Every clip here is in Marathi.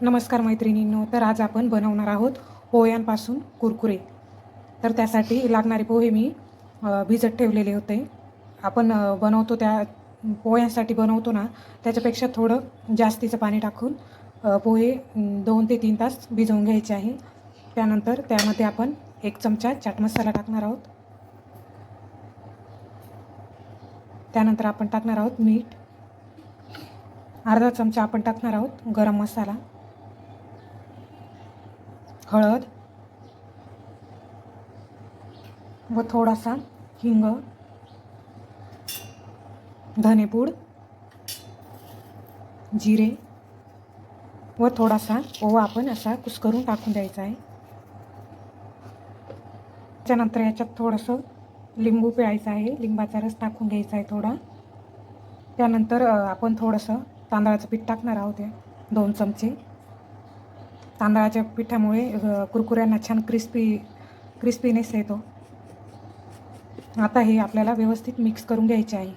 नमस्कार मैत्रिणींनो. तर आज आपण बनवणार आहोत पोह्यांपासून कुरकुरे. तर त्यासाठी लागणारे पोहे मी भिजत ठेवलेले होते. आपण बनवतो त्या पोह्यांसाठी बनवतो ना, त्याच्यापेक्षा थोडं जास्तीचं पाणी टाकून पोहे 2 ते 3 तास भिजवून घ्यायचे आहे. त्यानंतर त्यामध्ये आपण 1 चमचा चाट मसाला टाकणार आहोत. त्यानंतर आपण टाकणार आहोत मीठ. अर्धा चमचा आपण टाकणार आहोत गरम मसाला, हळद व थोडासा हिंग, धनेपूड, जिरे व थोडासा ओवा आपण असा कुस्करून टाकून द्यायचा आहे. त्यानंतर याच्यात थोडंसं लिंबू पिळायचं आहे, लिंबाचा रस टाकून घ्यायचा आहे थोडा. त्यानंतर आपण थोडंसं तांदळाचं पीठ टाकणार आहोत, 2 चमचे. तांदळाच्या पिठामुळे कुरकुऱ्यांना छान क्रिस्पीनेस येतो. आता हे आपल्याला व्यवस्थित मिक्स करून घ्यायचे आहे.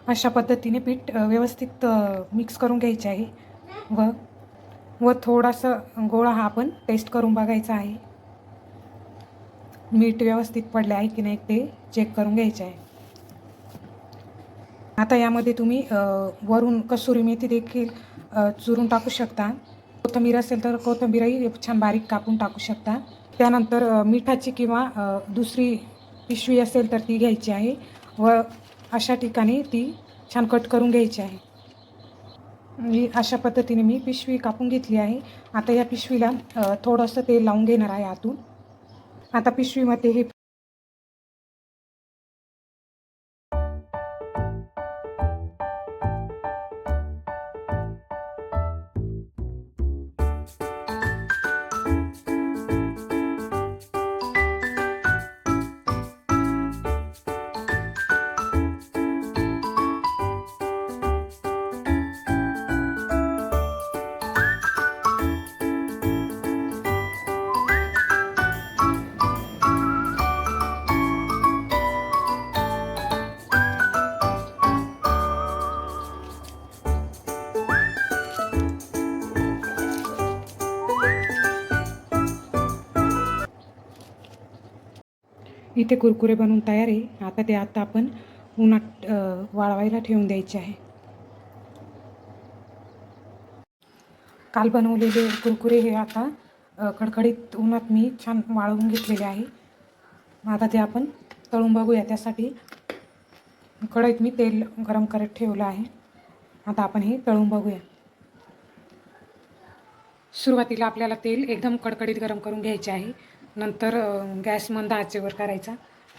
अशा पद्धतीने पीठ व्यवस्थित मिक्स करून घ्यायचे आहे व थोडासा गोळा हा आपण टेस्ट करून बघायचा आहे. मीठ व्यवस्थित पडले आहे की नाही ते चेक करून घ्यायचे आहे. आता यामध्ये तुम्ही वरून कसुरी मेथी देखील चुरून टाकू शकता. कोथिंबीर असेल तर कोथिंबीरही छान बारीक कापून टाकू शकता. त्यानंतर मिठाची किंवा दुसरी पिशवी असेल तर ती घ्यायची आहे व अशा ठिकाणी ती छान कट करून घ्यायची आहे. अशा पद्धतीने मी पिशवी कापून घेतली आहे. आता या पिशवीला थोडंसं तेल लावून घेणार आहे आतून. आता पिशवीमध्ये हे इथे कुरकुरे बनवून तयार आहे. आता आपण उन्हात वाळवायला ठेवून द्यायचे आहे. काल बनवलेले कुरकुरे हे आता कडकडीत उन्हात मी छान वाळवून घेतलेले आहे. आता ते आपण तळून बघूया. त्यासाठी कढईत मी तेल गरम करत ठेवलं आहे. आता आपण हे तळून बघूया. सुरुवातीला आपल्याला तेल एकदम कडकडीत गरम करून घ्यायचे आहे. नंतर गॅस मंद आचेवर करायचा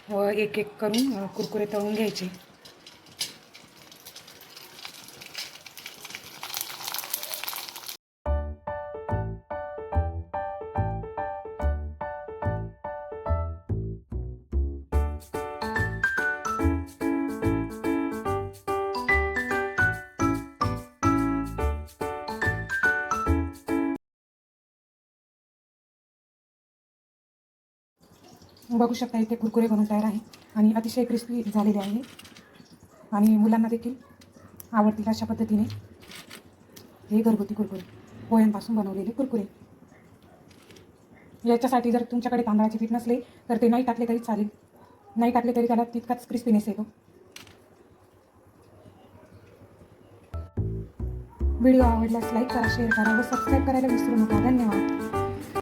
व एक एक करून कुरकुरे तळून घ्यायचे. बघू शकता इथे कुरकुरे बनवून तयार आहे आणि अतिशय क्रिस्पी झालेले आहे आणि मुलांना देखील आवडतील अशा पद्धतीने हे घरगुती कुरकुरे, पोह्यांपासून बनवलेले कुरकुरे. याच्यासाठी जर तुमच्याकडे तांदळाचे पीठ नसले तर ते नाही टाकले तरी चालेल. नाही टाकले तरी त्याला तितकाच क्रिस्पीनेस येतो. व्हिडिओ आवडल्यास लाईक करा, शेअर करा व सबस्क्राईब करायला विसरू नका. धन्यवाद.